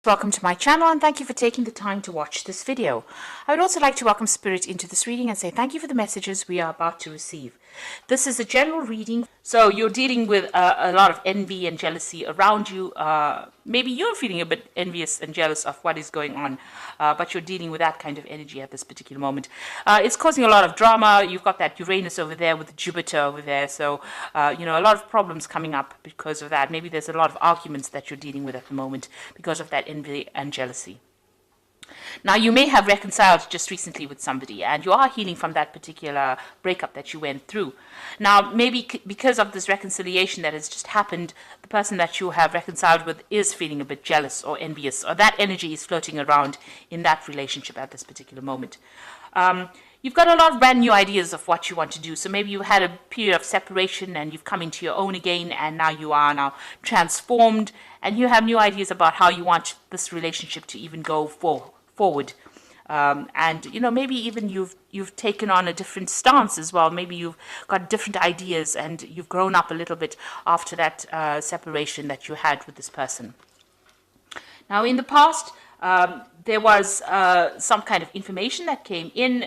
Welcome to my channel and thank you for taking the time to watch this video. I would also like to welcome Spirit into this reading and say thank you for the messages we are about to receive. This is a general reading, so you're dealing with a lot of envy and jealousy around you. Maybe you're feeling a bit envious and jealous of what is going on, but you're dealing with that kind of energy at this particular moment. It's causing a lot of drama. You've got that Uranus over there with Jupiter over there, so a lot of problems coming up because of that. Maybe there's a lot of arguments that you're dealing with at the moment because of that envy and jealousy. Now, you may have reconciled just recently with somebody and you are healing from that particular breakup that you went through. Now, maybe because of this reconciliation that has just happened, the person that you have reconciled with is feeling a bit jealous or envious, or that energy is floating around in that relationship at this particular moment. You've got a lot of brand new ideas of what you want to do. So maybe you had a period of separation and you've come into your own again, and now you are now transformed and you have new ideas about how you want this relationship to even go forward. Maybe even you've taken on a different stance as well. Maybe you've got different ideas and you've grown up a little bit after that separation that you had with this person. Now, in the past, there was some kind of information that came in.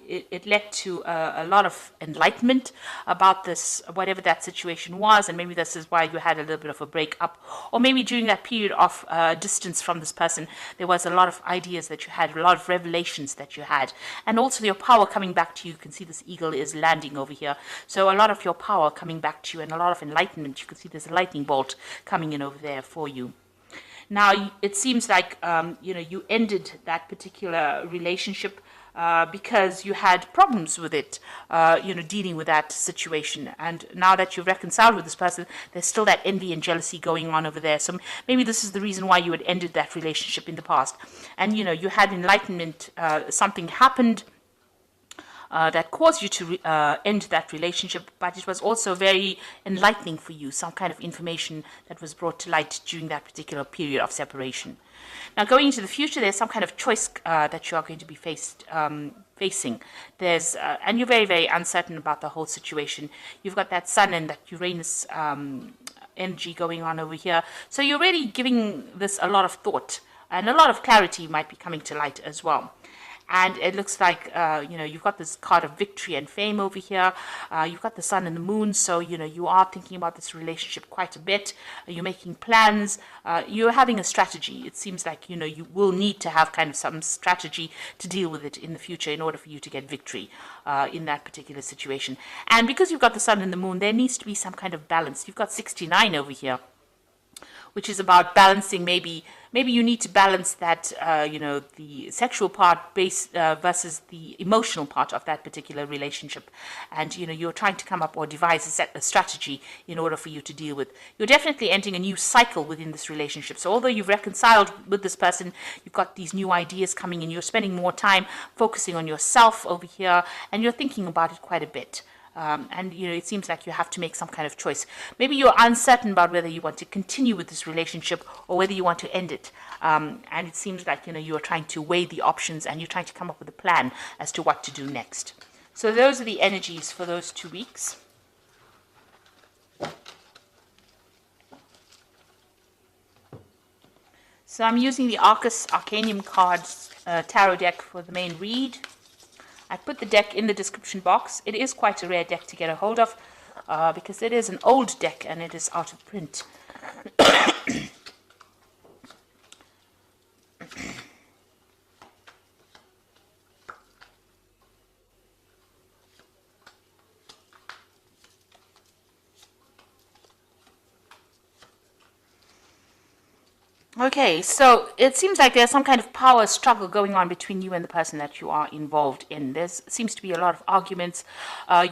It led to a lot of enlightenment about this, whatever that situation was, and maybe this is why you had a little bit of a breakup, or maybe during that period of distance from this person, there was a lot of ideas that you had, a lot of revelations that you had, and also your power coming back to you. You can see this eagle is landing over here, so a lot of your power coming back to you and a lot of enlightenment. You can see there's a lightning bolt coming in over there for you. Now, it seems like, you ended that particular relationship because you had problems with it, dealing with that situation. And now that you've reconciled with this person, there's still that envy and jealousy going on over there. So maybe this is the reason why you had ended that relationship in the past. And, you had enlightenment, something happened that caused you to end that relationship, but it was also very enlightening for you, some kind of information that was brought to light during that particular period of separation. Now, going into the future, there's some kind of choice that you are going to be facing. And you're very, very uncertain about the whole situation. You've got that Sun and that Uranus energy going on over here. So you're really giving this a lot of thought, and a lot of clarity might be coming to light as well. And it looks like, you've got this card of victory and fame over here. You've got the sun and the moon. So, you are thinking about this relationship quite a bit. You're making plans. You're having a strategy. It seems like, you will need to have kind of some strategy to deal with it in the future in order for you to get victory in that particular situation. And because you've got the sun and the moon, there needs to be some kind of balance. You've got 69 over here, which is about balancing. Maybe you need to balance that, the sexual part versus the emotional part of that particular relationship. And, you're trying to come up or devise a strategy in order for you to deal with. You're definitely entering a new cycle within this relationship. So although you've reconciled with this person, you've got these new ideas coming in. You're spending more time focusing on yourself over here, and you're thinking about it quite a bit. It seems like you have to make some kind of choice. Maybe you're uncertain about whether you want to continue with this relationship or whether you want to end it. And it seems like, you're trying to weigh the options and you're trying to come up with a plan as to what to do next. So those are the energies for those 2 weeks. So I'm using the Arcus Arcanium cards tarot deck for the main read. I put the deck in the description box. It is quite a rare deck to get a hold of because it is an old deck and it is out of print. Okay, so it seems like there's some kind of power struggle going on between you and the person that you are involved in. There seems to be a lot of arguments.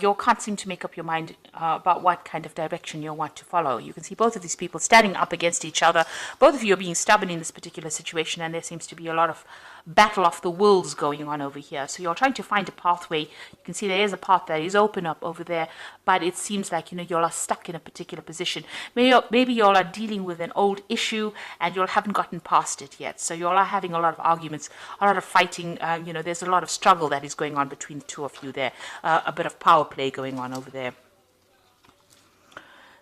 You can't seem to make up your mind about what kind of direction you want to follow. You can see both of these people standing up against each other. Both of you are being stubborn in this particular situation, and there seems to be a lot of battle of the wills going on over here. So you're trying to find a pathway. You can see there is a path that is open up over there, but it seems like, you all are stuck in a particular position. Maybe you all are dealing with an old issue and you all haven't gotten past it yet. So you all are having a lot of arguments, a lot of fighting. There's a lot of struggle that is going on between the two of you there. A bit of power play going on over there.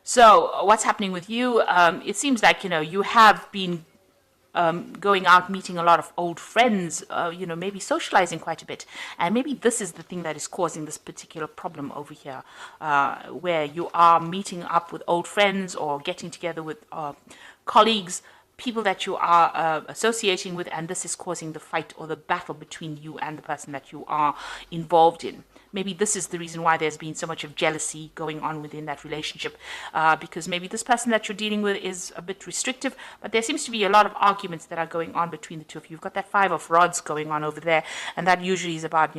So what's happening with you? It seems like, you have been going out, meeting a lot of old friends, maybe socializing quite a bit. And maybe this is the thing that is causing this particular problem over here, where you are meeting up with old friends or getting together with colleagues, people that you are associating with, and this is causing the fight or the battle between you and the person that you are involved in. Maybe this is the reason why there's been so much of jealousy going on within that relationship, because maybe this person that you're dealing with is a bit restrictive, but there seems to be a lot of arguments that are going on between the two of you. You've got that Five of Rods going on over there, and that usually is about,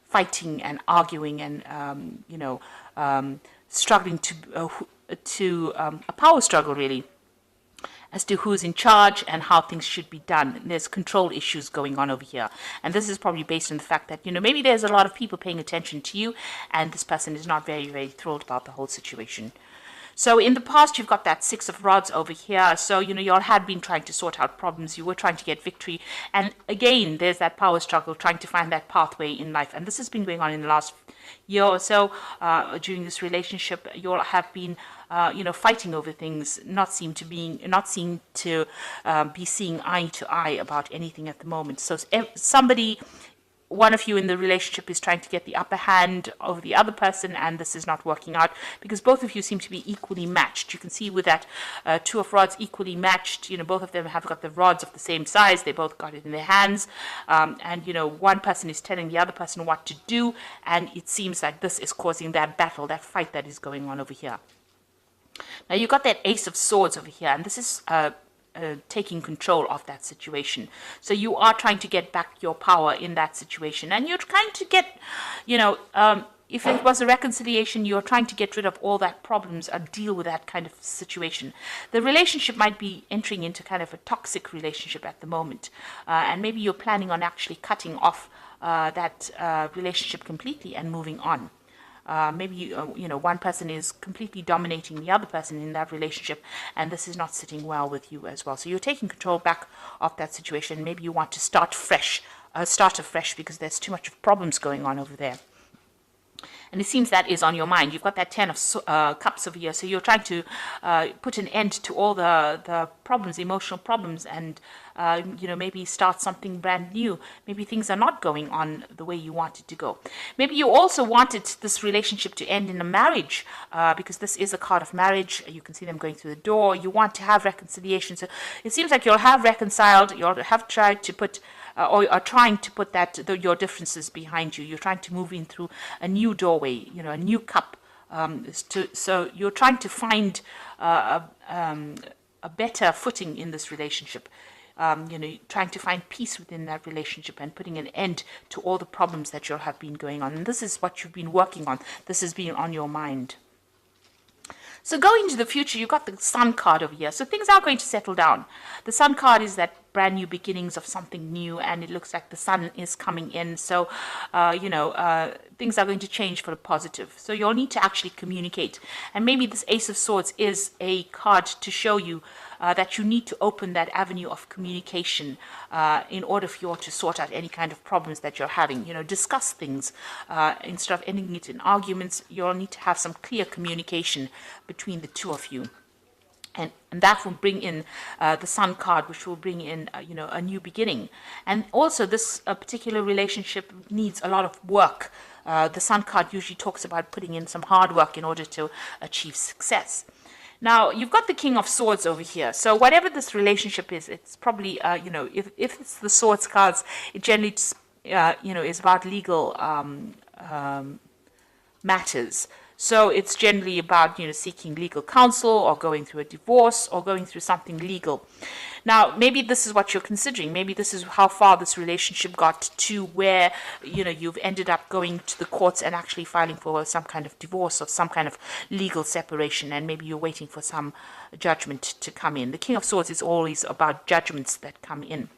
fighting and arguing and, struggling to a power struggle, really, as to who's in charge and how things should be done. There's control issues going on over here. And this is probably based on the fact that, maybe there's a lot of people paying attention to you and this person is not very, very thrilled about the whole situation. So in the past, you've got that Six of Rods over here. So, you all had been trying to sort out problems. You were trying to get victory. And again, there's that power struggle, trying to find that pathway in life. And this has been going on in the last year or so. During this relationship, you all have been fighting over things, not seem to be seeing eye to eye about anything at the moment. So one of you in the relationship is trying to get the upper hand over the other person, and this is not working out because both of you seem to be equally matched. You can see with that Two of Rods equally matched, both of them have got the rods of the same size. They both got it in their hands. And one person is telling the other person what to do, and it seems like this is causing that battle, that fight that is going on over here. Now you've got that Ace of Swords over here, and this is taking control of that situation. So you are trying to get back your power in that situation, and you're trying to get, if it was a reconciliation, you're trying to get rid of all that problems and deal with that kind of situation. The relationship might be entering into kind of a toxic relationship at the moment, and maybe you're planning on actually cutting off that relationship completely and moving on. Maybe one person is completely dominating the other person in that relationship, and this is not sitting well with you as well. So you're taking control back of that situation. Maybe you want to start afresh because there's too much of problems going on over there. And it seems that is on your mind. You've got that Ten of Cups over here. So you're trying to put an end to all the problems, emotional problems, and, maybe start something brand new. Maybe things are not going on the way you want it to go. Maybe you also wanted this relationship to end in a marriage, because this is a card of marriage. You can see them going through the door. You want to have reconciliation. So it seems like you'll have reconciled. You'll have tried to put or are trying to put your differences behind you. You're trying to move in through a new doorway, a new cup. So you're trying to find a better footing in this relationship. Trying to find peace within that relationship and putting an end to all the problems that you'll have been going on. And this is what you've been working on. This has been on your mind. So going into the future, you've got the Sun card over here. So things are going to settle down. The Sun card is that brand new beginnings of something new, and it looks like the sun is coming in. So, things are going to change for the positive. So you'll need to actually communicate. And maybe this Ace of Swords is a card to show you that you need to open that avenue of communication in order for you to sort out any kind of problems that you're having. Discuss things instead of ending it in arguments. You'll need to have some clear communication between the two of you. And that will bring in the Sun card, which will bring in, a new beginning. And also, this particular relationship needs a lot of work. The Sun card usually talks about putting in some hard work in order to achieve success. Now, you've got the King of Swords over here. So whatever this relationship is, it's probably, if it's the Swords cards, it generally, is about legal matters. So it's generally about, seeking legal counsel or going through a divorce or going through something legal. Now, maybe this is what you're considering. Maybe this is how far this relationship got to where, you've ended up going to the courts and actually filing for some kind of divorce or some kind of legal separation. And maybe you're waiting for some judgment to come in. The King of Swords is always about judgments that come in.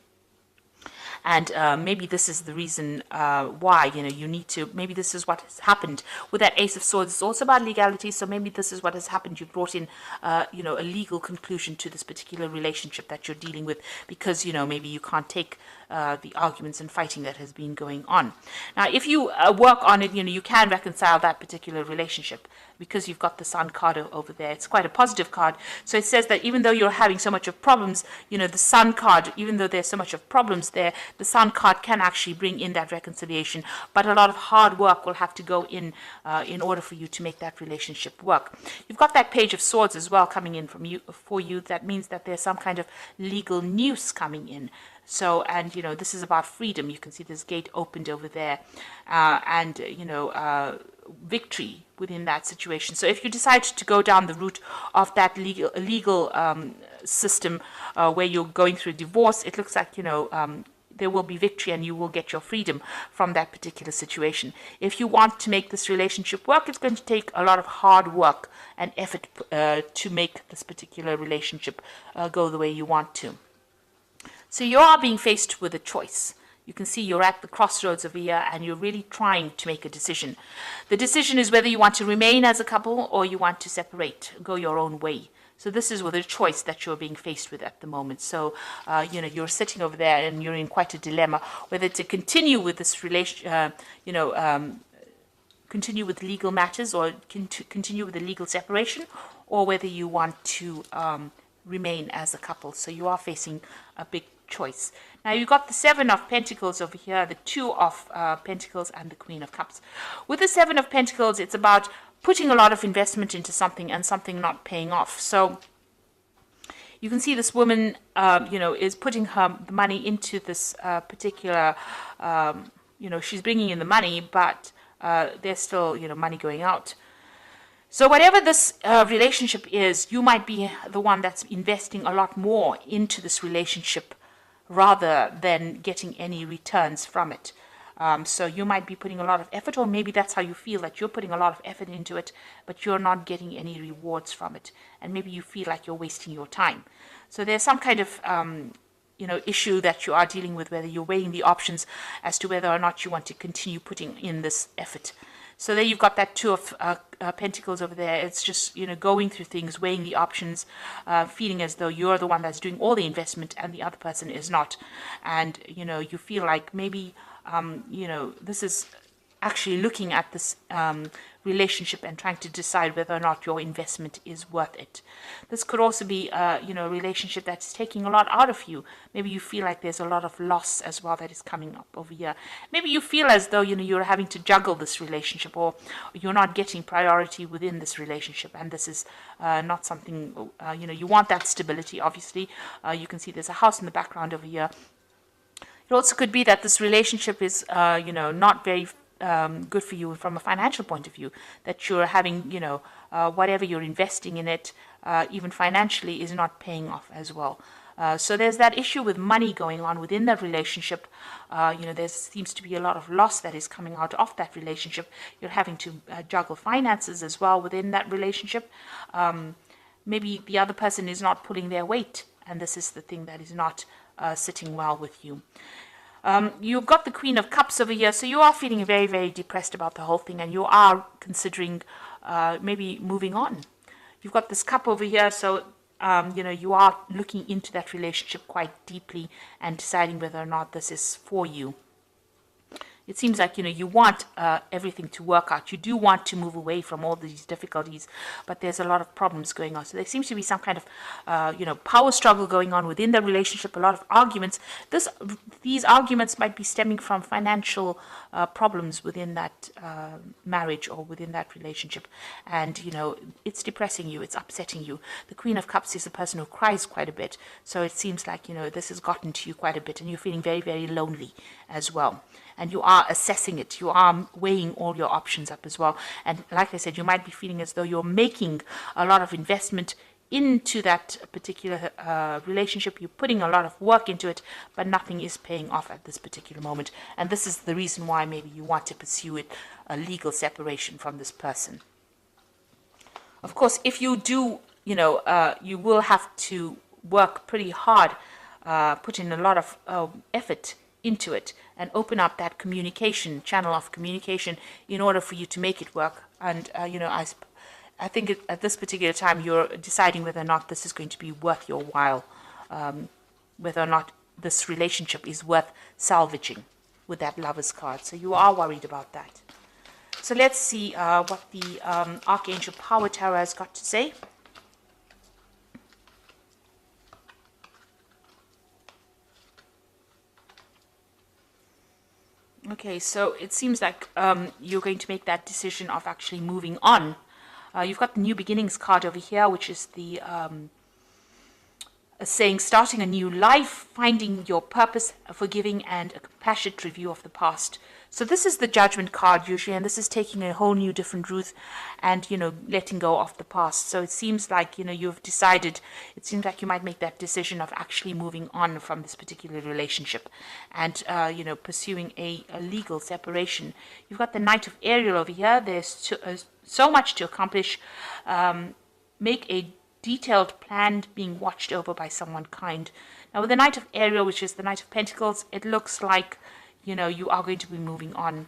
And maybe this is the reason why, you need to, maybe this is what has happened with that Ace of Swords. It's also about legality, so maybe this is what has happened. You've brought in, a legal conclusion to this particular relationship that you're dealing with because, maybe you can't take the arguments and fighting that has been going on. Now, if you work on it, you can reconcile that particular relationship. because you've got the Sun card over there. It's quite a positive card. So it says that even though you're having so much of problems, you know, the Sun card, even though there's so much of problems there, the Sun card can actually bring in that reconciliation. But a lot of hard work will have to go in order for you to make that relationship work. You've got that Page of Swords as well coming in for you. That means that there's some kind of legal news coming in. So, and, you know, this is about freedom. You can see this gate opened over there, and, you know, victory within that situation. So if you decide to go down the route of that legal system where you're going through divorce, it looks like, you know, there will be victory and you will get your freedom from that particular situation. If you want to make this relationship work, it's going to take a lot of hard work and effort to make this particular relationship go the way you want to. So you are being faced with a choice. You can see you're at the crossroads of a year and you're really trying to make a decision. The decision is whether you want to remain as a couple or you want to separate, go your own way. So this is with a choice that you're being faced with at the moment. So, you know, you're sitting over there and you're in quite a dilemma, whether to continue with this continue with legal matters or continue with the legal separation, or whether you want to remain as a couple. So you are facing a big choice. Now you've got the Seven of Pentacles over here, the Two of Pentacles, and the Queen of Cups. With the Seven of Pentacles, it's about putting a lot of investment into something and something not paying off. So you can see this woman, you know, is putting her money into this particular, you know, she's bringing in the money, but there's still, you know, money going out. So whatever this relationship is, you might be the one that's investing a lot more into this relationship rather than getting any returns from it. So you might be putting a lot of effort, or maybe that's how you feel, that you're putting a lot of effort into it, but you're not getting any rewards from it. And maybe you feel like you're wasting your time. So there's some kind of you know, issue that you are dealing with, whether you're weighing the options as to whether or not you want to continue putting in this effort. So there you've got that Two of Pentacles over there. It's just, you know, going through things, weighing the options, feeling as though you're the one that's doing all the investment and the other person is not. And, you know, you feel like maybe, you know, this is actually looking at this relationship and trying to decide whether or not your investment is worth it. This could also be, you know, a relationship that's taking a lot out of you. Maybe you feel like there's a lot of loss as well that is coming up over here. Maybe you feel as though, you know, you're having to juggle this relationship, or you're not getting priority within this relationship, and this is not something, you know, you want that stability, obviously. You can see there's a house in the background over here. It also could be that this relationship is, you know, not very good for you from a financial point of view, that you're having, you know, whatever you're investing in it, even financially, is not paying off as well. So there's that issue with money going on within that relationship. You know, there seems to be a lot of loss that is coming out of that relationship. You're having to juggle finances as well within that relationship. Maybe the other person is not pulling their weight, and this is the thing that is not sitting well with you. You've got the Queen of Cups over here, so you are feeling very, very depressed about the whole thing, and you are considering maybe moving on. You've got this cup over here, so you know, you are looking into that relationship quite deeply and deciding whether or not this is for you. It seems like, you know, you want everything to work out. You do want to move away from all these difficulties, but there's a lot of problems going on. So there seems to be some kind of, you know, power struggle going on within the relationship, a lot of arguments. These arguments might be stemming from financial problems within that marriage or within that relationship. And, you know, it's depressing you, it's upsetting you. The Queen of Cups is a person who cries quite a bit. So it seems like, you know, this has gotten to you quite a bit, and you're feeling very, very lonely as well. And you are assessing it. You are weighing all your options up as well. And like I said, you might be feeling as though you're making a lot of investment into that particular relationship. You're putting a lot of work into it, but nothing is paying off at this particular moment. And this is the reason why maybe you want to pursue it, a legal separation from this person. Of course, if you do, you know, you will have to work pretty hard, put in a lot of effort into it, and open up that communication channel of communication in order for you to make it work. And you know, I think at this particular time you're deciding whether or not this is going to be worth your while, whether or not this relationship is worth salvaging with that Lover's card. So you are worried about that. So let's see what the Archangel Power Tarot has got to say. Okay, so it seems like you're going to make that decision of actually moving on. You've got the New Beginnings card over here, which is the saying starting a new life, finding your purpose, forgiving, and a compassionate review of the past. So this is the Judgment card usually, and this is taking a whole new different route and, you know, letting go of the past. So it seems like, you know, you've decided, it seems like you might make that decision of actually moving on from this particular relationship and, you know, pursuing a legal separation. You've got the Knight of Ariel over here. There's so much to accomplish. Make a detailed plan being watched over by someone kind. Now with the Knight of Ariel, which is the Knight of Pentacles, it looks like, you know, you are going to be moving on.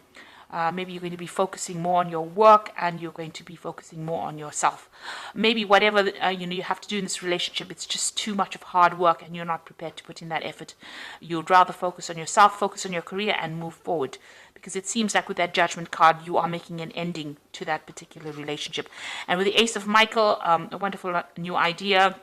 Maybe you're going to be focusing more on your work and you're going to be focusing more on yourself. Maybe whatever you know you have to do in this relationship, it's just too much of hard work and you're not prepared to put in that effort. You'd rather focus on yourself, focus on your career and move forward. Because it seems like with that Judgment card, you are making an ending to that particular relationship. And with the Ace of Michael, a wonderful new idea.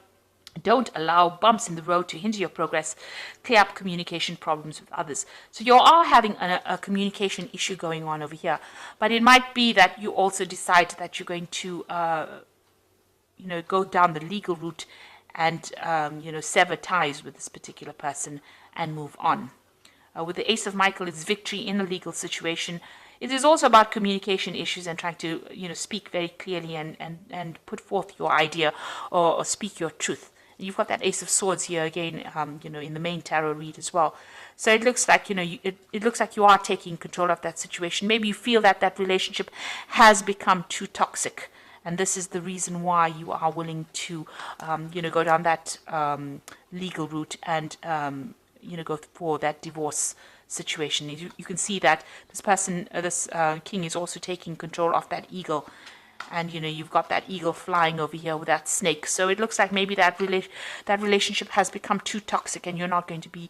Don't allow bumps in the road to hinder your progress. Clear up communication problems with others. So you are having a communication issue going on over here. But it might be that you also decide that you're going to, you know, go down the legal route and, you know, sever ties with this particular person and move on. With the Ace of Michael, it's victory in a legal situation. It is also about communication issues and trying to, you know, speak very clearly and put forth your idea or speak your truth. You've got that Ace of Swords here again, you know, in the main tarot read as well. So it looks like, you know, it looks like you are taking control of that situation. Maybe you feel that that relationship has become too toxic. And this is the reason why you are willing to, you know, go down that legal route and, you know, go for that divorce situation. You can see that this person, this king is also taking control of that eagle. And, you know, you've got that eagle flying over here with that snake. So it looks like maybe that relationship has become too toxic and you're not going to be,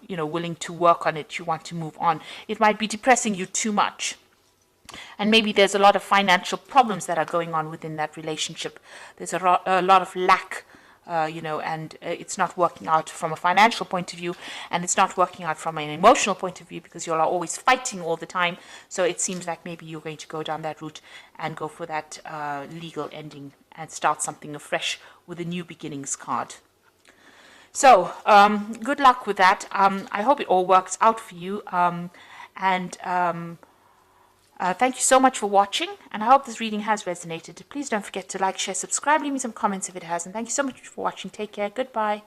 you know, willing to work on it. You want to move on. It might be depressing you too much. And maybe there's a lot of financial problems that are going on within that relationship. There's a lot of lack. You know, and it's not working out from a financial point of view, and it's not working out from an emotional point of view because you're always fighting all the time. So it seems like maybe you're going to go down that route and go for that legal ending and start something afresh with a New Beginnings card. So good luck with that. I hope it all works out for you. Thank you so much for watching, and I hope this reading has resonated. Please don't forget to like, share, subscribe, leave me some comments if it has, and thank you so much for watching. Take care. Goodbye.